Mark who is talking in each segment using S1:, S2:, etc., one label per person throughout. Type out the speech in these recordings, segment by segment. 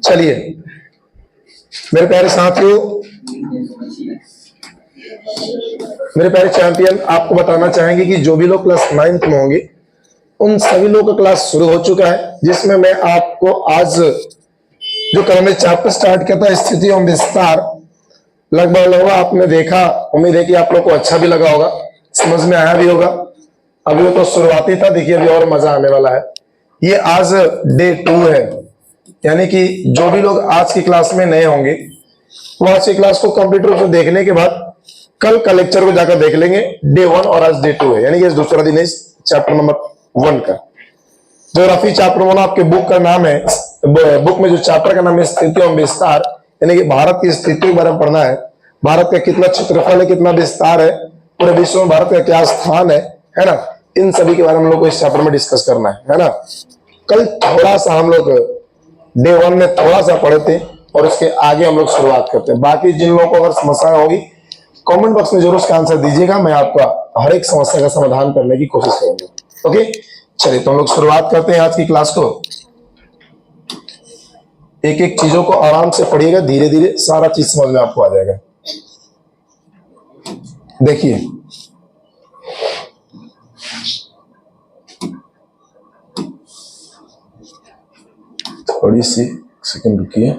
S1: चलिए मेरे प्यारे साथियों, मेरे प्यारे चैंपियन, आपको बताना चाहेंगे कि जो भी लोग क्लास 9th में होंगे उन सभी लोगों का क्लास शुरू हो चुका है, जिसमें मैं आपको आज जो कल हमने चैप्टर स्टार्ट किया था स्थिति एवं विस्तार, लगभग आपने देखा। उम्मीद है कि आप लोग को अच्छा भी लगा होगा, समझ में आया भी होगा। अभी वो तो शुरुआती था, देखिए अभी और मजा आने वाला है। ये आज डे 2 है, यानी कि जो भी लोग आज की क्लास में नए होंगे वो आज की क्लास को कंप्लीट रूप से देखने के बाद कल का लेक्चर को जाकर देख लेंगे। डे 1 और आज डे 2 है, यानी कि दूसरा दिन है इस चैप्टर नंबर 1 का। ज्योग्राफी चैप्टर 1 आपके बुक का नाम है, बुक में जो चैप्टर का नाम है स्थिति एवं विस्तार, यानी कि भारत की स्थिति के बारे में पढ़ना है। भारत का कितना क्षेत्रफल है, कितना विस्तार है, पूरे विश्व में भारत का क्या स्थान है ना, इन सभी के बारे में हम लोग को इस चैप्टर में डिस्कस करना है ना। कल थोड़ा सा हम लोग डे 1 में थोड़ा सा पढ़े थे और उसके आगे हम लोग शुरुआत करते हैं। बाकी जिन लोगों को अगर समस्याएं होगी कमेंट बॉक्स में जरूर उसका आंसर दीजिएगा, मैं आपका हर एक समस्या का समाधान करने की कोशिश करूंगा। ओके, चलिए तो हम लोग शुरुआत करते हैं आज की क्लास को। एक एक चीजों को आराम से पढ़िएगा, धीरे धीरे सारा चीज समझ में आपको आ जाएगा। देखिए थोड़ी सी सेकंड रुकिए।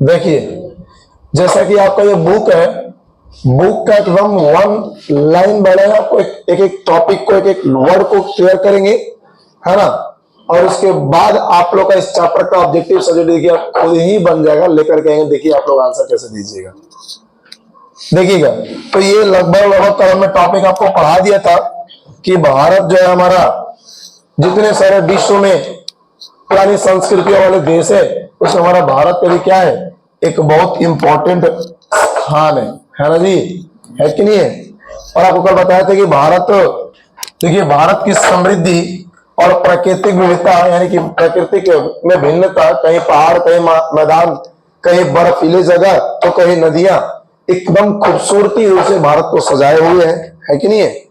S1: देखिए जैसा कि आपका ये बुक है, बुक का एकदम 1 लाइन बनेगा, आपको एक एक टॉपिक को, एक एक वर्ड को क्लियर करेंगे, है ना। और उसके बाद आप लोग का इस चैप्टर का ऑब्जेक्टिव सब्जेक्ट देखिए आप खुद ही बन जाएगा, लेकर के आएंगे। देखिए आप लोग आंसर कैसे दीजिएगा, देखिएगा। तो ये लगभग कल हमने टॉपिक आपको पढ़ा दिया था कि भारत जो है हमारा, जितने सारे विश्व में पुरानी संस्कृतियों वाले देश है उसमें हमारा भारत का भी क्या है, एक बहुत इंपॉर्टेंट स्थान है ना जी, है कि नहीं है। और आपको कल बताया था कि भारत, देखिए भारत की समृद्धि और प्राकृतिक विविधता, यानी कि प्राकृतिक में भिन्नता, कहीं पहाड़, कहीं मैदान, कहीं बर्फीली जगह तो कहीं नदियां, एकदम खूबसूरती से भारत को सजाए हुए है कि नहीं है।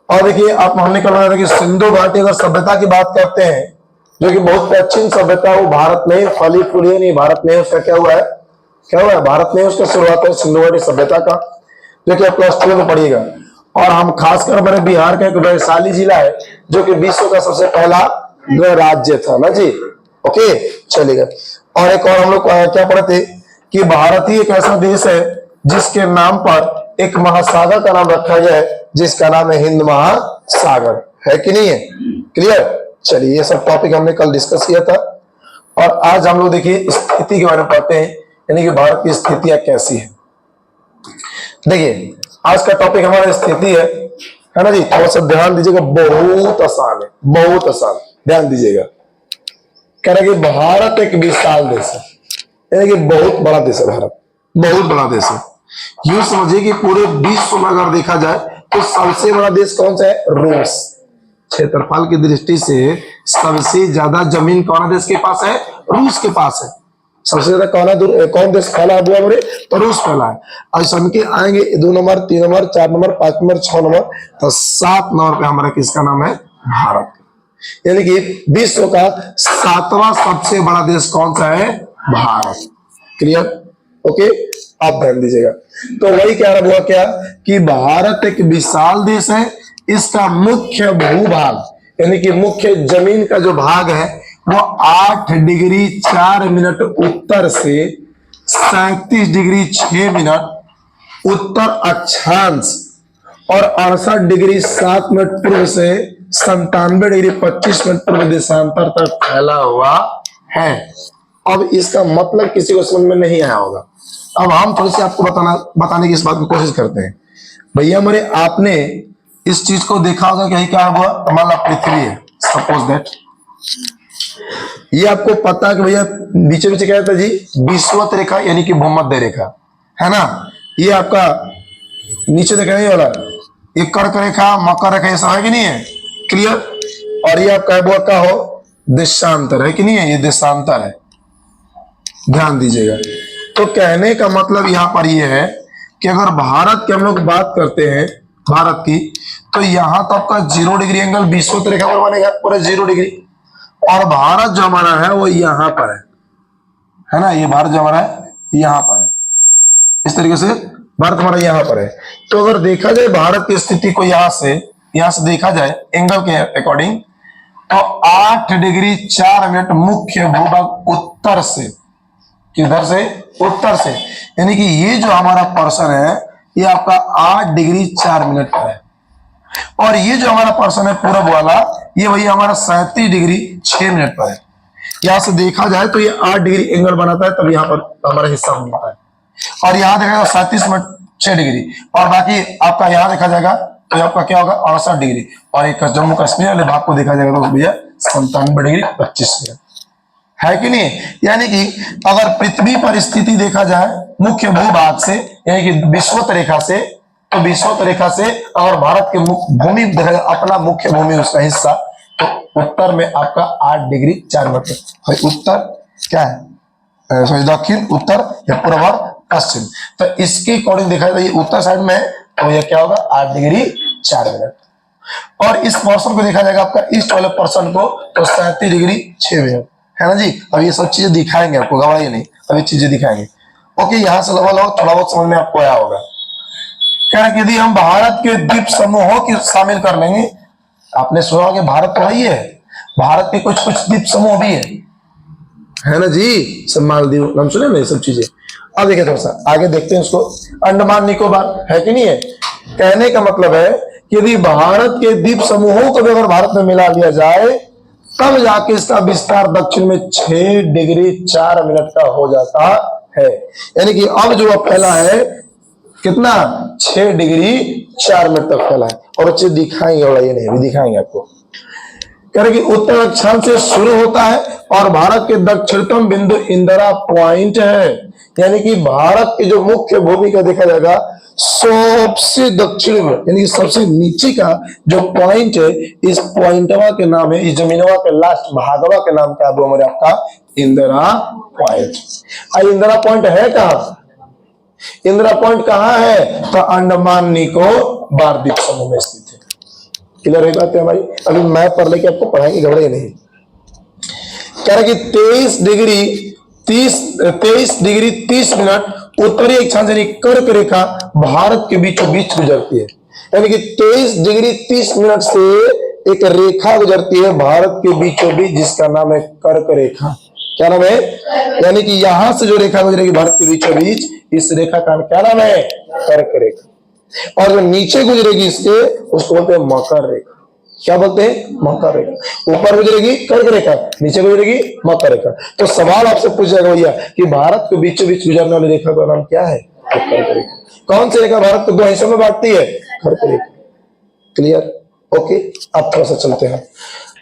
S1: और देखिए आप हमने कल बताया था कि सिंधु घाटी अगर सभ्यता की बात करते हैं, जो कि बहुत प्राचीन सभ्यता, वो भारत में ही फली फूली है, नहीं भारत में उसका क्या हुआ है, भारत में उसका शुरुआत है सिंधु घाटी सभ्यता का, जो कि आप क्लास 2 में पढ़िएगा। और हम खासकर हमारे बिहार का एक वैशाली जिला है जो कि विश्व का सबसे पहला राज्य था ना जी। ओके चलिएगा। और एक और हम लोग क्या पढ़े थे कि भारत ही एक ऐसा देश है जिसके नाम पर एक महासागर का नाम रखा गया है, जिसका नाम है हिंद महासागर, है कि नहीं है। क्लियर। चलिए ये सब टॉपिक हमने कल डिस्कस किया था और आज हम लोग देखिए स्थिति के बारे में पढ़ते हैं, यानी कि भारत की स्थितियां कैसी है। देखिए आज का टॉपिक हमारा स्थिति है ना जी। थोड़ा सा ध्यान दीजिएगा, बहुत आसान है, बहुत आसान, ध्यान दीजिएगा। कह रहा है कि भारत एक विशाल देश है, यानी कि बहुत बड़ा देश है भारत, बहुत बड़ा देश है। यूं समझिए कि पूरे विश्व में अगर देखा जाए तो सबसे बड़ा देश कौन सा है, रूस। क्षेत्रफल की दृष्टि से सबसे ज्यादा जमीन कौन देश के पास है, रूस के पास है। सबसे ज्यादा कौन देश फैला हुआ है, तो रूस फैला है। और सम के आएंगे 2 number, 3 number, 4 number, 5 number, 6 number, तो 7 नंबर पे हमारा किसका नाम है, भारत। यानी कि विश्व का 7वां सबसे बड़ा देश कौन सा है, भारत। क्लियर। ओके आप ध्यान दीजिएगा। तो वही कह रहा हुआ क्या कि भारत एक विशाल देश है, इसका मुख्य भूभाग, यानी कि मुख्य जमीन का जो भाग है वो 8 डिग्री 4 मिनट उत्तर से 37 डिग्री 6 मिनट उत्तर अक्षांश और 68 डिग्री 7 मिनट पूर्व से 97 डिग्री 25 मिनट पूर्व देशांतर तक फैला हुआ है। अब इसका मतलब किसी को समझ में नहीं आया होगा। अब हम थोड़ी सी आपको बताने की इस बात की कोशिश करते हैं। भैया मेरे, आपने इस चीज को देखा होगा कि क्या हुआ, मान लो पृथ्वी है, सपोज दैट ये आपको पता है कि भैया बीचे बीचे क्या रहता है जी, विषुवत रेखा यानी कि भूमध्य रेखा, है ना। ये आपका नीचे देखा ये वाला, ये कर्क रेखा, मकर रेखा, ये सब है कि नहीं है, क्लियर। और ये आपका वो क्या हो, देशांतर है कि नहीं है, ये देशांतर है, ध्यान दीजिएगा। तो कहने का मतलब यहां पर ये है कि अगर भारत की हम लोग बात करते हैं, भारत की, तो यहां तो आपका 0 डिग्री एंगल विषुवत रेखा पर बनेगा, पूरा 0 डिग्री। और भारत जो हमारा है वो यहां पर है ना, ये भारत जो हमारा है यहां पर है, इस तरीके से भारत हमारा यहां पर है। तो अगर देखा जाए भारत की स्थिति को यहां से देखा जाए एंगल के अकॉर्डिंग, तो 8 डिग्री 4 मिनट मुख्य भूभाग उत्तर से, किधर से, उत्तर से, यानी कि ये जो हमारा पर्सन है ये आपका 8 डिग्री 4 मिनट पर है। और ये जो हमारा पर्सन है पूरब वाला, ये वही हमारा 37 डिग्री 6 मिनट पर है। यहां से देखा जाए तो ये 8 डिग्री एंगल बनाता है, तब यहां पर हमारा हिस्सा बनता है। और यहां देखा जाएगा 37 मिनट 6 डिग्री, और बाकी आपका यहां देखा जाएगा तो आपका क्या होगा 68 डिग्री, और एक जम्मू कश्मीर वाले भाग को देखा जाएगा तो भैया 97 डिग्री 25 मिनट, है कि नहीं। यानी कि अगर पृथ्वी पर स्थिति देखा जाए मुख्य भूभाग से, यानी कि विषुवत रेखा से, तो विषुवत रेखा से अगर भारत के भूमि देखा जाए, अपना मुख्य भूमि उसका हिस्सा, तो उत्तर में आपका 8 डिग्री 4 मिनट, उत्तर क्या है, सॉरी दक्षिण, उत्तर या पूर्व और पश्चिम। तो इसके अकॉर्डिंग देखा जाए ये उत्तर साइड में है, तो ये क्या होगा 8 डिग्री 4 मिनट। और इस पोर्शन को देखा जाएगा आपका ईस्ट वाले पोर्शन को, तो 37 डिग्री 6 मिनट, है ना जी। अब ये सब चीजें दिखाएंगे आपको, घबराइए नहीं, अभी चीजें दिखाएंगे। ओके, यहां से लगभग थोड़ा बहुत समझ में आपको आया होगा। क्या यदि हम भारत के द्वीप समूहों की शामिल कर लेंगे, आपने सुना होगा भारत तो वही है, भारत के कुछ कुछ द्वीप समूह भी है ना जी, सब मालदीव नाम सुने ना, ये सब चीजें। अब देखिए थोड़ा सा आगे देखते हैं उसको, अंडमान निकोबार है कि नहीं है। कहने का मतलब है कि यदि भारत के द्वीप समूहों को भी अगर भारत में मिला लिया जाए, तब जाके इसका विस्तार दक्षिण में 6 डिग्री 4 मिनट का हो जाता है। यानी कि अब जो फैला है कितना, 6 डिग्री 4 मिनट तक फैला है। और अच्छे दिखाएंगे, और ये नहीं भी दिखाएंगे आपको। कह रहे कि उत्तर अक्षांश से शुरू होता है और भारत के दक्षिणतम बिंदु इंदिरा पॉइंट है। यानी कि भारत की जो मुख्य भूमि का देखा जाएगा सबसे दक्षिण में, यानी कि सबसे नीचे का जो पॉइंट है, इस पॉइंटवा के नाम है, इस जमीनवा के लास्ट भागवा के नाम क्या है आपका, इंदिरा पॉइंट। इंदिरा पॉइंट है कहां, इंदिरा पॉइंट कहां है, तो अंडमान निकोबार द्वीप समूह में स्थित है। क्लियर है बात है हमारी। अभी मैप पर लेके आपको पढ़ाएंगे, घबराइए नहीं। कह रहा कि 23 डिग्री 30 मिनट उत्तरी अक्षांश यानी कर्क रेखा भारत के बीचों बीच गुजरती है। यानी कि 23 डिग्री 30 मिनट से एक रेखा गुजरती है भारत के बीचों बीच, जिसका नाम है कर्क रेखा। क्या नाम है, यानी कि यहां से जो रेखा गुजरेगी भारत के बीचों बीच, इस रेखा का क्या नाम है, कर्क रेखा। और जो नीचे गुजरेगी इसके, उसको बोलते हैं मकर रेखा। क्या बोलते हैं, मकर रेखा। ऊपर गुजरेगी कर्क रेखा, नीचे गुजरेगी मकर रेखा। तो सवाल आपसे पूछ जाएगा भैया कि भारत के बीचों बीच गुजरने वाली रेखा का नाम क्या है, कर्क रेखा। कौन सी रेखा भारत को 2 हिस्सों में बांटती है, कर्क रेखा। Clear, okay. अब थोड़ा सा चलते हैं।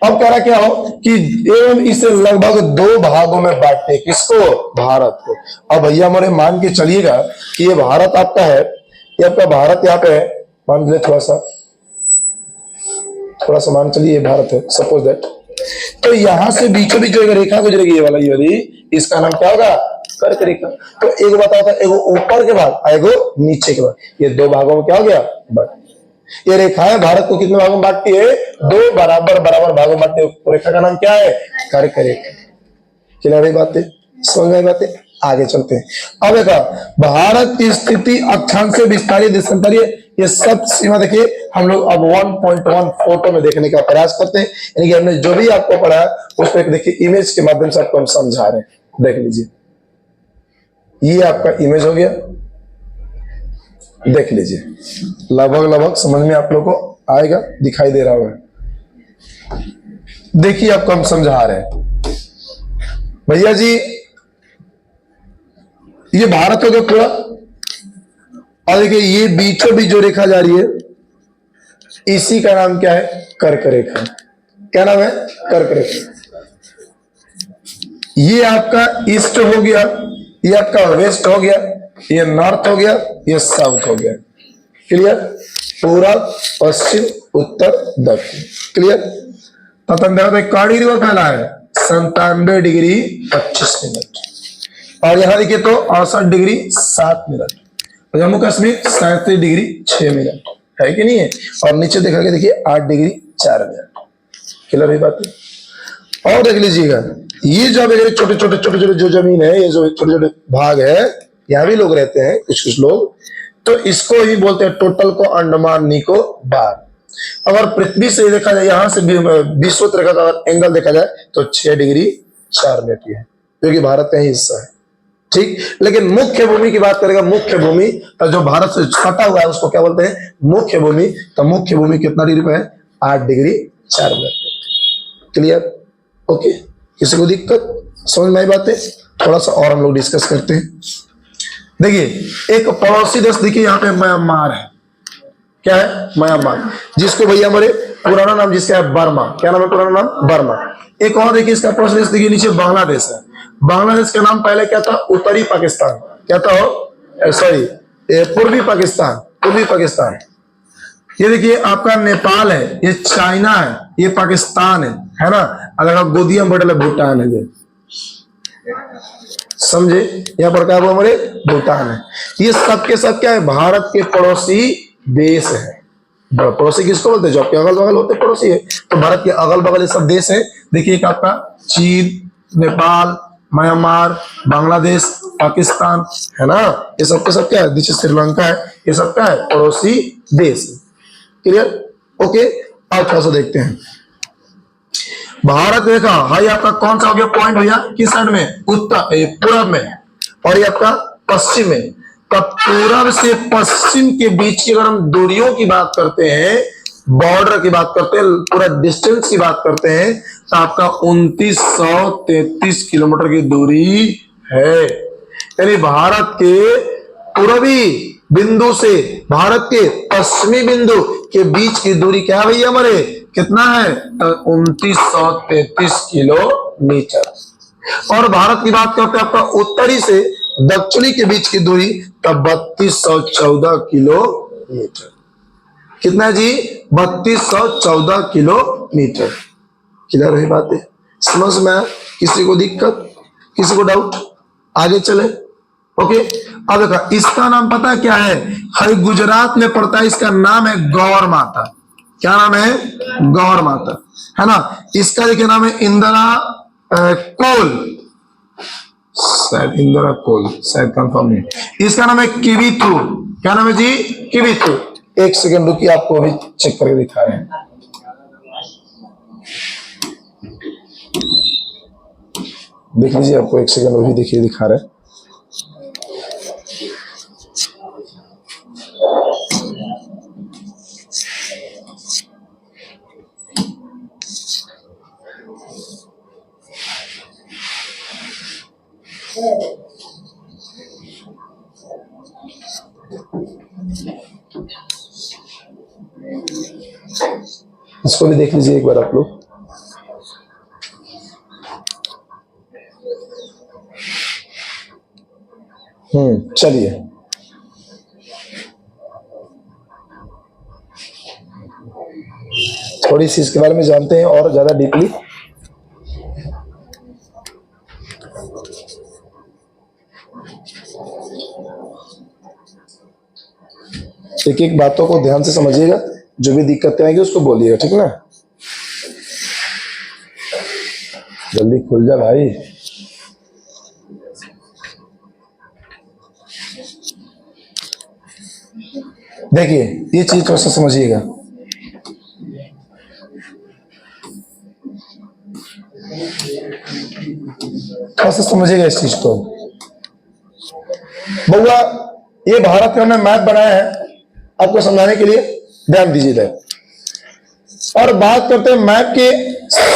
S1: अब कह रहा क्या हो कि एवं इसे लगभग 2 भागों में बांटते, किसको, भारत को। अब भैया हमारे मान के चलिएगा कि ये भारत आपका है, ये आपका भारत यहाँ पे है, मान लीजिए थोड़ा सा मान चलिए भारत है, सपोज दैट। तो यहां से बीचों बीच जो एक रेखा गुजरेगी, ये वाला, ये वाली, इसका नाम क्या होगा, कर्क रेखा। तो एक बताओ था, एगो ऊपर के भाग, एगो नीचे के भाग, ये 2 भागों में क्या हो गया, बट ये रेखाएं भारत को कितने भागों में बांटती है, 2 बराबर भागों में बांटती है। रेखा का नाम क्या है, कर्क रेखा। क्लियर है बातें, समझ में बातें। आगे चलते हैं। अब देखा भारत की स्थिति अक्षांश से विस्तारित देशांतरीय, ये सब सीमा देखिए हम लोग अब 1.1 फोटो में देखने का प्रयास करते हैं। यानी कि हमने जो भी आपको पढ़ा है उस पर देखिए इमेज के माध्यम से आपको हम समझा रहे हैं। देख लीजिए, ये आपका इमेज हो गया, देख लीजिए, लगभग समझ में आप लोग को आएगा, दिखाई दे रहा होगा। देखिए आपको हम समझा रहे हैं भैया जी, ये भारत हो गया पूरा। और देखिए ये बीचों बीच जो रेखा जा रही है, इसी का नाम क्या है, कर्क रेखा। क्या नाम है, कर्क रेखा। ये आपका ईस्ट हो गया, ये आपका वेस्ट हो गया, ये नॉर्थ हो गया, ये साउथ हो गया। क्लियर? पूरब, पश्चिम, उत्तर, दक्षिण। क्लियर? तथा काड़ी रिवर फैला है 97 डिग्री 25 मिनट, और यहां देखिए तो 68 degree 7 minute, Jammu Kashmir 37 degree 6 minute है कि नहीं है, और नीचे देखा गया देखिए 8 डिग्री 4 मिनट। क्लियर है बात? और देख लीजिएगा, ये जो छोटे छोटे जो जमीन है, ये जो छोटे छोटे भाग है, यहाँ भी लोग रहते हैं कुछ कुछ लोग, तो इसको ही बोलते हैं टोटल को अंडमान निकोबार। अगर पृथ्वी से देखा जाए, यहाँ से विषुवत रेखा का एंगल देखा जाए तो 6 डिग्री 4 मिनट की है, जो कि भारत का ही हिस्सा है। ठीक, लेकिन मुख्य भूमि की बात करेगा, मुख्य भूमि तो जो भारत से सटा हुआ है उसको क्या बोलते हैं? मुख्य भूमि। तो मुख्य भूमि कितना डिग्री पे है? 8 डिग्री 4 मिनट। क्लियर? ओके, किसी को दिक्कत समझ में आई बातें? थोड़ा सा और हम लोग डिस्कस करते हैं। देखिए एक पड़ोसी देश देखिए यहाँ पे म्यांमार है। क्या है? म्यांमार, जिसको भैया हमारे पुराना नाम जिसका है बर्मा। क्या नाम है पुराना नाम? बर्मा। एक और देखिए इसका पड़ोसी देश देखिए नीचे बांग्लादेश है। बांग्लादेश का नाम पहले क्या था? उत्तरी पाकिस्तान। क्या था? सॉरी, पूर्वी पाकिस्तान, पूर्वी पाकिस्तान। ये देखिए आपका नेपाल है, ये चाइना है, ये पाकिस्तान है ना? अगर आप गोदिया में बैठे भूटान है, समझे? यहाँ पर क्या हमारे भूटान है। ये सब के सब क्या है? भारत के पड़ोसी देश है। पड़ोसी किसको बोलते हैं? जो आपके अगल बगल होते पड़ोसी है। तो भारत के अगल बगल ये सब देश है। देखिए एक आपका चीन, नेपाल, म्यांमार, बांग्लादेश, पाकिस्तान है ना? ये सब के सब क्या है? नीचे श्रीलंका है, ये सब क्या है? पड़ोसी देश। क्लियर? ओके, अब थोड़ा सा देखते हैं। भारत देखा हाई आपका कौन सा हो गया पॉइंट भैया? किस साइड में? उत्तर पूरब में, और ये आपका पश्चिम में। तब पूरब से पश्चिम के बीच की अगर हम दूरियों की बात करते हैं, बॉर्डर की बात करते हैं, पूरा डिस्टेंस की बात करते हैं, तो आपका 2933 किलोमीटर की दूरी है। यानी भारत के पूर्वी बिंदु से भारत के पश्चिमी बिंदु के बीच की दूरी क्या है भैया हमारे? कितना है? 2933 किलोमीटर। और भारत की बात करते हैं आपका उत्तरी से दक्षिणी के बीच की दूरी तब 3214 किलोमीटर। कितना जी? 3214 किलोमीटर। क्लियर है बातें? समझ में आया? किसी को दिक्कत, किसी को डाउट? आगे चले। ओके, अब देखा इसका नाम पता है क्या है? हर गुजरात में पड़ता है, इसका नाम है गौर माता। क्या नाम है? गौर माता, है ना? इसका देखिए नाम है इंदिरा कोल, शायद इंदिरा कोल, शायद कंफर्म नहीं। इसका नाम है किविथु। क्या नाम है जी? किविथु। एक सेकंड रुकिए, आपको अभी चेक करके दिखा रहे हैं। देख लीजिए, आपको एक सेकंड अभी देखिए दिखा रहे हैं। इसको भी देख लीजिए एक बार आप लोग। चलिए, थोड़ी सी इसके बारे में जानते हैं और ज्यादा डीपली। एक एक बातों को ध्यान से समझिएगा, जो भी दिक्कतें आएंगी उसको बोलिएगा, ठीक ना? जल्दी खुल जा भाई। देखिए ये चीज थोड़ा सा समझिएगा। थोड़ा सा समझिएगा इस चीज को। बउआ, ये भारत का हमने मैप बनाया है आपको समझाने के लिए, ध्यान दीजिएगा। और बात करते हैं मैप के,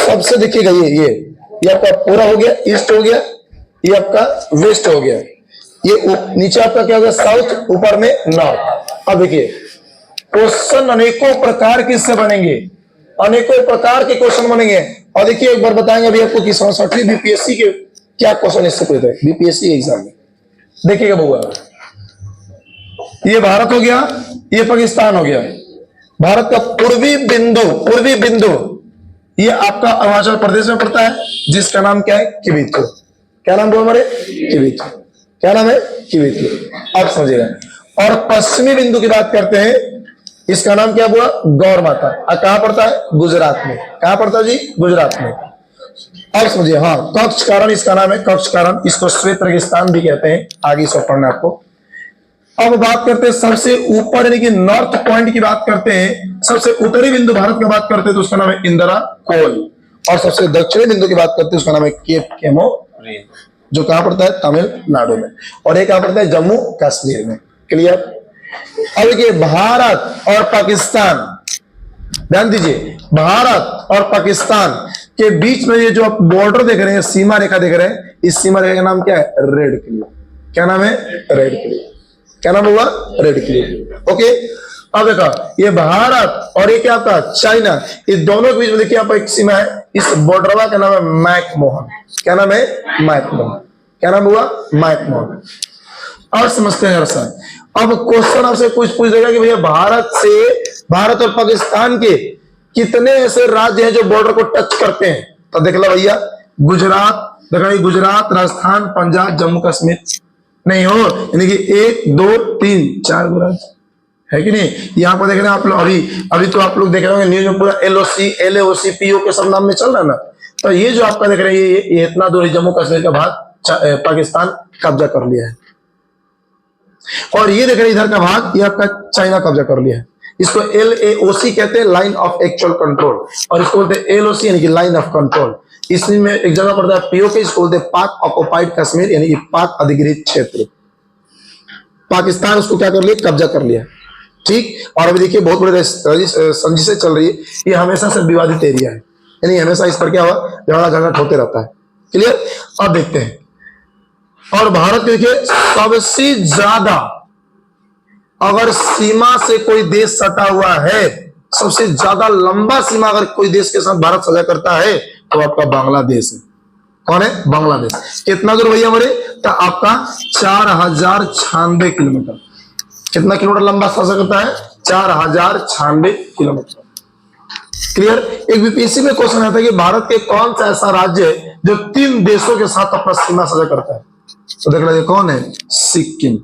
S1: सबसे देखिएगा ये आपका पूरा हो गया, ईस्ट हो गया, ये आपका वेस्ट हो गया, ये नीचे आपका क्या हो गया? साउथ, ऊपर में नॉर्थ। अब देखिए क्वेश्चन अनेकों प्रकार के इससे बनेंगे, अनेकों प्रकार के क्वेश्चन बनेंगे। और देखिए एक बार बताएंगे अभी आपको कि 67वीं बीपीएससी के क्या क्वेश्चन इससे पूछते हैं बीपीएससी एग्जाम में? देखिएगा बुआ, ये भारत हो गया, ये पाकिस्तान हो गया। भारत का पूर्वी बिंदु ये आपका अरुणाचल प्रदेश में पड़ता है, जिसका नाम क्या है? किबिथु। क्या नाम बोल हमारे? किबिथु। क्या नाम है? किबिथु। आप समझिएगा। और पश्चिमी बिंदु की बात करते हैं, इसका नाम क्या हुआ? गौर माता। कहां पड़ता है? गुजरात में। कहां पड़ता है जी? गुजरात में। अब समझिए, हाँ, कक्ष कारण इसका नाम है, कक्ष कारण। इसको श्वेत रेगिस्तान भी कहते हैं, आगे सब पढ़ना आपको। अब बात करते हैं सबसे ऊपर यानी कि नॉर्थ पॉइंट की बात करते हैं, सबसे उत्तरी बिंदु भारत की बात करते हैं तो उसका नाम है इंदिरा कोल। और सबसे दक्षिणी बिंदु की बात करते हैं उसका नाम है केप केमोरिन, जो कहां पड़ता है? तमिलनाडु में। और एक कहां पड़ता है? जम्मू कश्मीर में। क्लियर? अब देखिए, भारत और पाकिस्तान, ध्यान दीजिए, भारत और पाकिस्तान के बीच में ये जो आप बॉर्डर देख रहे हैं, सीमा रेखा देख रहे हैं, इस सीमा रेखा का नाम क्या है? Red Cliff. क्या नाम है? Red Cliff. क्या नाम होगा? Red Cliff. ओके, अब देखा, ये भारत और ये क्या आपका? चाइना, इस दोनों के बीच में देखिए आप एक सीमा है, इस बॉर्डर का नाम है मैकमोहन। क्या नाम है? मैकमोहन। क्या नाम हुआ? मैकमोहन। और समझते हैं सर। अब क्वेश्चन आपसे कुछ पूछ देगा कि भैया भारत और पाकिस्तान के कितने ऐसे राज्य हैं जो बॉर्डर को टच करते हैं? तो देख लो भैया, गुजरात, देखा, गुजरात, राजस्थान, पंजाब, जम्मू कश्मीर नहीं हो, यानी कि 1 2 3 4 राज्य है कि नहीं? यहाँ पर देख रहे हैं आप लोग, अभी तो आप लोग देख रहे होंगे न्यूज में पूरा LOC LAOC PO के सब नाम में चल रहा है ना। तो ये जो आपका देख रहे हैं, ये इतना दूर जम्मू कश्मीर का भाग पाकिस्तान कब्जा कर लिया है। और ये देख रहे हैं इधर का भाग, ये आपका चाइना कब्जा कर लिया है। इसको LAOC कहते हैं, लाइन ऑफ एक्चुअल कंट्रोल, और इसको बोलते हैं LOC यानी कि लाइन ऑफ कंट्रोल। इसमें एक जगह पड़ता है POK, इसको बोलते हैं पाक ऑक्युपाइड कश्मीर यानी कि पाक अधिकृत क्षेत्र। पाकिस्तान उसको क्या कर लिया? कब्जा कर लिया। ठीक, और अभी देखिए बहुत बड़े संजी से चल रही है, ये हमेशा से विवादित एरिया है, यानी हमेशा इस पर क्या हुआ? झगड़ा झगड़ा होते रहता है। क्लियर? अब देखते हैं, और भारत देखिए सबसे ज्यादा अगर सीमा से कोई देश सटा हुआ है, सबसे ज्यादा लंबा सीमा अगर कोई देश के साथ भारत साझा करता है तो आपका बांग्लादेश है। कौन है? बांग्लादेश। कितना दूर भैया हमारे? तो आपका 4096 किलोमीटर। कितना किलोमीटर लंबा साझा करता है? 4096 किलोमीटर। क्लियर? एक बीपीएससी में क्वेश्चन आता है कि भारत के कौन सा ऐसा राज्य है जो 3 देशों के साथ अपना सीमा साझा करता है? तो देख लीजिए, कौन है? सिक्किम।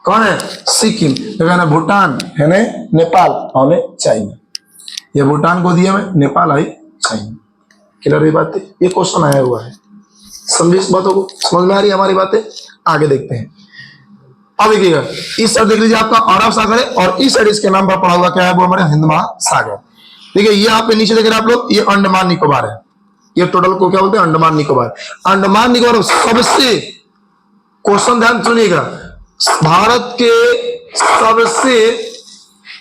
S1: कौन है? सिक्किम। देखा ना, भूटान है ना, नेपाल और चाइना। ये भूटान को दिया मैं, नेपाल आई, चाइना। क्लियर? ये बात, ये क्वेश्चन आया हुआ है। समझिए इस बातों को, समझ में आ रही है हमारी बातें? आगे देखते हैं। अब देखिएगा, इस साइड देख लीजिए आपका अरब सागर है, और इस साइड इसके नाम पर पड़ा हुआ क्या है? वो हमारे हिंद महासागर। देखिए, ये आप नीचे देख रहे हैं आप लोग, ये अंडमान निकोबार है। ये टोटल को क्या बोलते हैं? अंडमान निकोबार। अंडमान निकोबार सबसे, क्वेश्चन ध्यान सुनिएगा, भारत के सबसे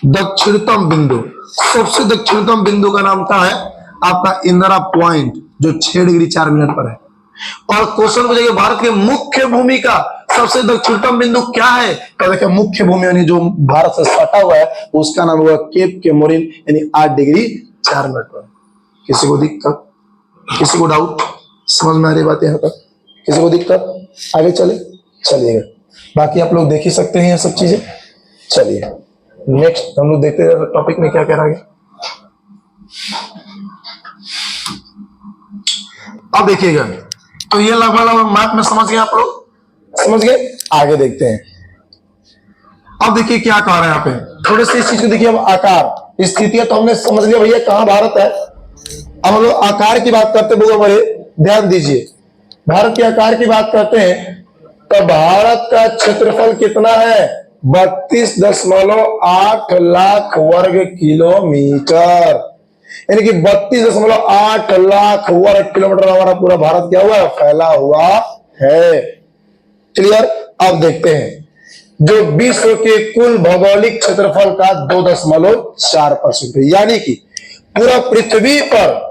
S1: दक्षिणतम बिंदु, सबसे दक्षिणतम बिंदु का नाम क्या है? आपका इंदिरा पॉइंट, जो 6 डिग्री 4 मिनट पर है। और क्वेश्चन पूछेगा भारत के मुख्य भूमि का सबसे दक्षिणतम बिंदु क्या है? तो देखिए, मुख्य भूमि यानी जो भारत से सटा हुआ है, उसका नाम हुआ केप केमोरिन, यानी 8 डिग्री 4 मिनट पर। किसी को दिक्कत? किसी को डाउट? समझ में आ रही बात यहाँ तक? किसी को दिक्कत? आगे चलिएगा, बाकी आप लोग देख ही सकते हैं ये सब चीजें। चलिए नेक्स्ट हम लोग देखते हैं टॉपिक में क्या कह रहा है। अब देखिएगा, तो ये लगभग मैप में समझ गए आप लोग? समझ गए? आगे देखते हैं। अब देखिए क्या कह रहे हैं यहाँ पे, थोड़े से इस चीज को देखिए। अब आकार स्थितियां तो हमने समझ लिया भैया कहां भारत है। अब हम लोग आकार की बात करते हैं, बड़े ध्यान दीजिए। भारत के आकार की बात करते हैं तो भारत का क्षेत्रफल कितना है? 32.8 लाख वर्ग किलोमीटर, यानी कि 32.8 लाख वर्ग किलोमीटर हमारा पूरा भारत क्या हुआ है? फैला हुआ है। क्लियर? अब देखते हैं, जो विश्व के कुल भौगोलिक क्षेत्रफल का 2.4% है, यानी कि पूरा पृथ्वी पर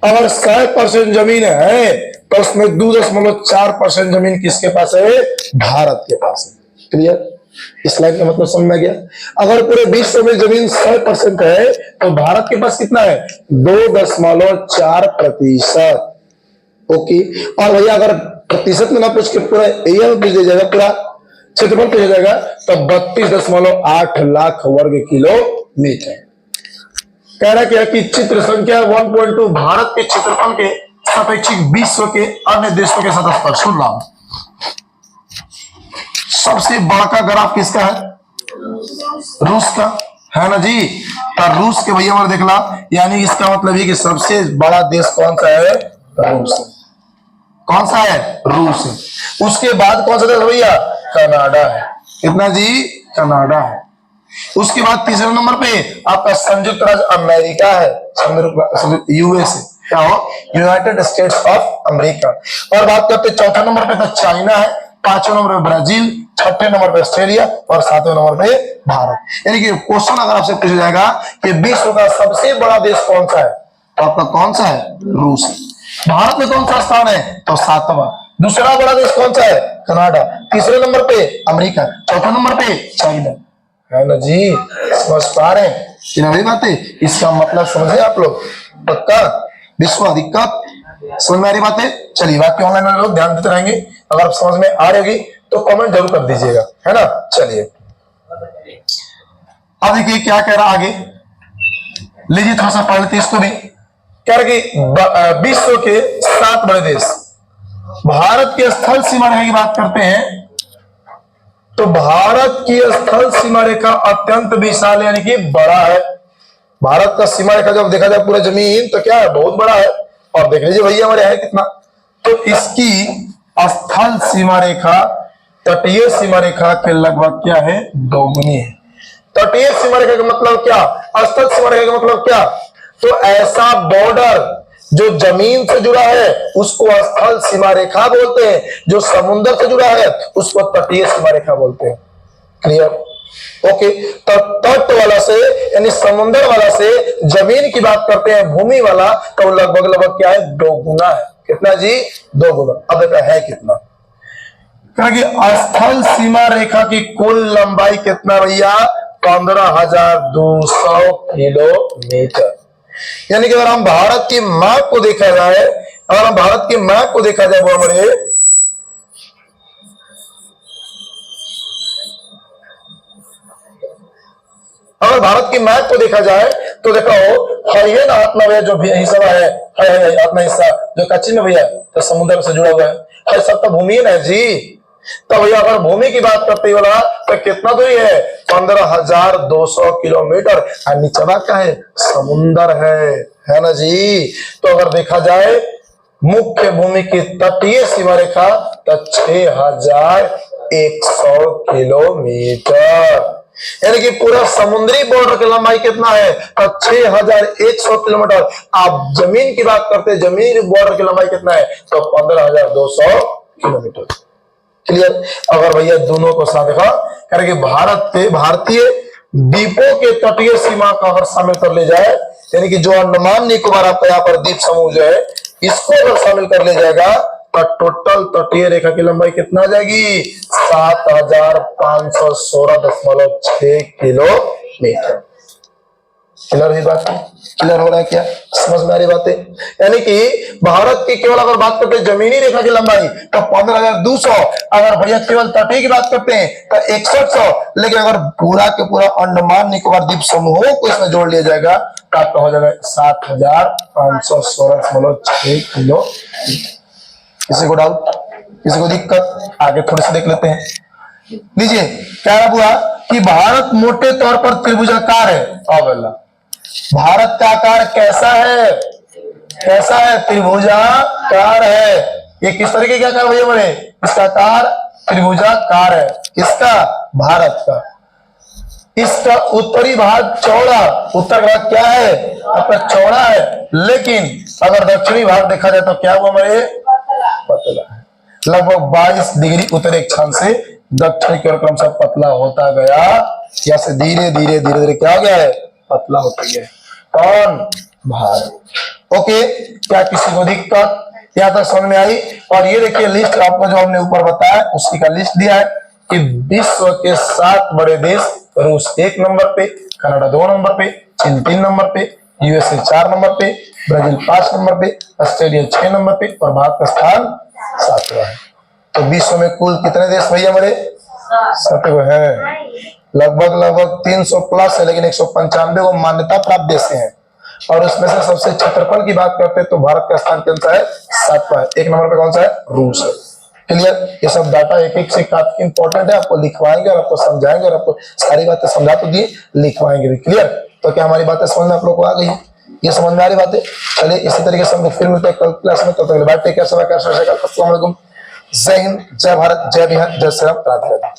S1: अगर 100% जमीन है तो उसमें 2.4% जमीन किसके पास है? भारत के पास है। क्लियर? इस लाइन का मतलब समझ में गया? अगर पूरे विश्व में जमीन 100% है तो भारत के पास कितना है? 2.4%। ओके। और भैया अगर प्रतिशत में ना पूछ के पूरा एरिया में पूछ दिया जाएगा, पूरा क्षेत्रफल पूछा जाएगा, तो 32.8 लाख वर्ग किलोमीटर। कह रहा क्या कि चित्र संख्या 1.2 भारत के क्षेत्रफल के सापेक्षिक विश्व के अन्य देशों के साथ स्पर्श। सुन रहा हूं, सबसे बड़ा ग्राफ किसका है? रूस का है ना जी। तो रूस के भैया हमारे देखला, यानी इसका मतलब ये कि सबसे बड़ा देश कौन सा है? रूस। कौन सा है? रूस। उसके बाद कौन सा देश भैया? कनाडा है। कितना जी? कनाडा है। उसके बाद तीसरे नंबर पे आपका संयुक्त राज्य अमेरिका है, यूएसए, क्या हो? United states of America. और बात करते चौथे नंबर पे तो चाइना है, पांचवें नंबर पे ब्राजील, छठे नंबर पे ऑस्ट्रेलिया और सातवें नंबर पे भारत। यानी कि क्वेश्चन अगर आपसे पूछा जाएगा कि विश्व का सबसे बड़ा देश कौन सा है, तो आपका कौन सा है? रूस। भारत में कौन सा स्थान है? तो सातवां। दूसरा बड़ा देश कौन सा है? कनाडा। तीसरे नंबर पे अमेरिका, चौथे नंबर पे चाइना, है ना जी। समझ पा रहे हैं कि नहीं बातें? इसका मतलब समझे आप लोग? पक्का? विश्व अधिकत समझ में आ रही बातें? चलिए, बाकी ऑनलाइन वाले लोग ध्यान देते रहेंगे, अगर आप समझ में आ रही होगी तो कमेंट जरूर कर दीजिएगा, है ना। चलिए अब देखिए क्या कह रहा आगे, लीजिए थोड़ा सा पढ़ लेते इसको भी। कह रहे कि विश्व के 7 बड़े देश। भारत के स्थल सीमा रेखा की बात करते हैं तो भारत की स्थल सीमा रेखा अत्यंत विशाल यानी कि बड़ा है। भारत का सीमा रेखा जब देखा जाए पूरा जमीन तो क्या है? बहुत बड़ा है। और देख लीजिए भैया हमारे है कितना, तो इसकी स्थल सीमा रेखा तटीय सीमा रेखा के लगभग क्या है? दोगुनी है। तटीय सीमा रेखा का मतलब क्या? स्थल सीमा रेखा का मतलब क्या? तो ऐसा बॉर्डर जो जमीन से जुड़ा है उसको स्थल सीमा रेखा बोलते हैं, जो समुद्र से जुड़ा है उसको तटीय सीमा रेखा बोलते हैं। क्लियर? ओके। तो तट वाला से यानी समुद्र वाला से जमीन की बात करते हैं, भूमि वाला, तो लगभग क्या है? 2 गुना है। कितना जी? 2 गुना। अब देखा है कितना? क्योंकि स्थल सीमा रेखा की कुल लंबाई कितना भैया? 15,200 किलोमीटर। यानी कि अगर हम भारत की मैप को देखा जाए, अगर हम भारत की मैप को देखा जाए वो हमारे, अगर भारत की मैप को देखा जाए तो देखो है ना अपना भैया जो भी हिस्सा है अपना हिस्सा जो कच्ची में भैया तो समुद्र से जुड़ा हुआ है सब तो भूमि है जी। तो भैया अगर भूमि की बात करते बोला तो कितना दूरी है? 15,200 किलोमीटर। और नीचवा क्या है? समुंदर है ना जी। तो अगर देखा जाए मुख्य भूमि की तटीय सीमा रेखा तो 6,100 किलोमीटर। यानी कि पूरा समुद्री बॉर्डर की लंबाई कितना है? तो 6,100 किलोमीटर। आप जमीन की बात करते हैं, जमीन बॉर्डर की लंबाई कितना है? तो 15,200 किलोमीटर। क्लियर? अगर भैया दोनों को साथ देखा करेंगे, भारत के भारतीय द्वीपों के तटीय सीमा का अगर शामिल कर ले जाए, यानी कि जो अंडमान निकोबार आपका यहाँ पर द्वीप समूह जो है इसको अगर शामिल कर ले जाएगा तो टोटल तटीय रेखा की लंबाई कितना आ जाएगी? 7,516.6 किलोमीटर। क्लियर है बात? क्लियर हो रहा है क्या? समझ में आ रही बातें? यानी कि भारत की केवल अगर बात करते हैं जमीनी रेखा की लंबाई तो 15,200, अगर भैया केवल तटीय की बात करते हैं तो 6100, लेकिन अगर पूरा के पूरा अंडमान निकोबार द्वीप समूहों को इसमें जोड़ लिया जाएगा तो आपका हो जाएगा 7,516.6 किलो। किसी को डाउट? किसी को दिक्कत? आगे थोड़ी सी देख लेते हैं। लीजिए क्या हुआ कि भारत मोटे तौर पर त्रिभुजाकार है। अल्लाह, भारत का आकार कैसा है? कैसा है? त्रिभुजाकार है। ये किस तरीके का आकार भैया बोले? इसका आकार त्रिभुजाकार है। किसका? भारत का। इसका उत्तरी भाग चौड़ा, उत्तर भाग क्या है? आपका चौड़ा है, लेकिन अगर दक्षिणी भाग देखा जाए तो क्या हुआ हमारे? पतला है। लगभग 22 डिग्री उत्तरी अक्षांश से दक्षिण की ओर क्रमशः पतला होता गया, या से धीरे धीरे धीरे धीरे क्या हो गया है? पतला होता गया। कौन? भारत। ओके, क्या किसी को दिक्कत यहाँ तक समझ में आई? और ये देखिए लिस्ट आपको जो हमने ऊपर बताया उसी का लिस्ट दिया है कि विश्व के 7 बड़े देश। रूस 1 नंबर पे, कनाडा 2 नंबर पे, चीन 3 नंबर पे, यूएसए 4 नंबर पे, ब्राजील 5 नंबर पे, ऑस्ट्रेलिया 6 नंबर पे और भारत का स्थान 7वां है। तो विश्व में कुल कितने देश भैया हमारे? 7 है। लगभग 300 प्लस है, लेकिन 195 को मान्यता प्राप्त देश हैं और उसमें से सबसे क्षेत्रफल की बात करते हैं तो भारत का स्थान कौन सा है? 7वां है। 1 नंबर पे कौन सा है? रूस है। क्लियर? ये सब डाटा एक एक से काफी इंपॉर्टेंट है, आपको लिखवाएंगे और आपको समझाएंगे और आपको सारी बातें समझा तो दिए, लिखवाएंगे भी। क्लियर? तो क्या हमारी बातें समझ में आप लोग को आ गई है? ये समझ में आ रही बातें? चलिए इसी तरीके से हम लोग फिर मिलते हैं कल क्लास में। तब तक बाय, टेक केयर, अस्सलाम वालेकुम, जय हिंद, जय भारत, जय बिहार, जय श्री राम, राधे राधे।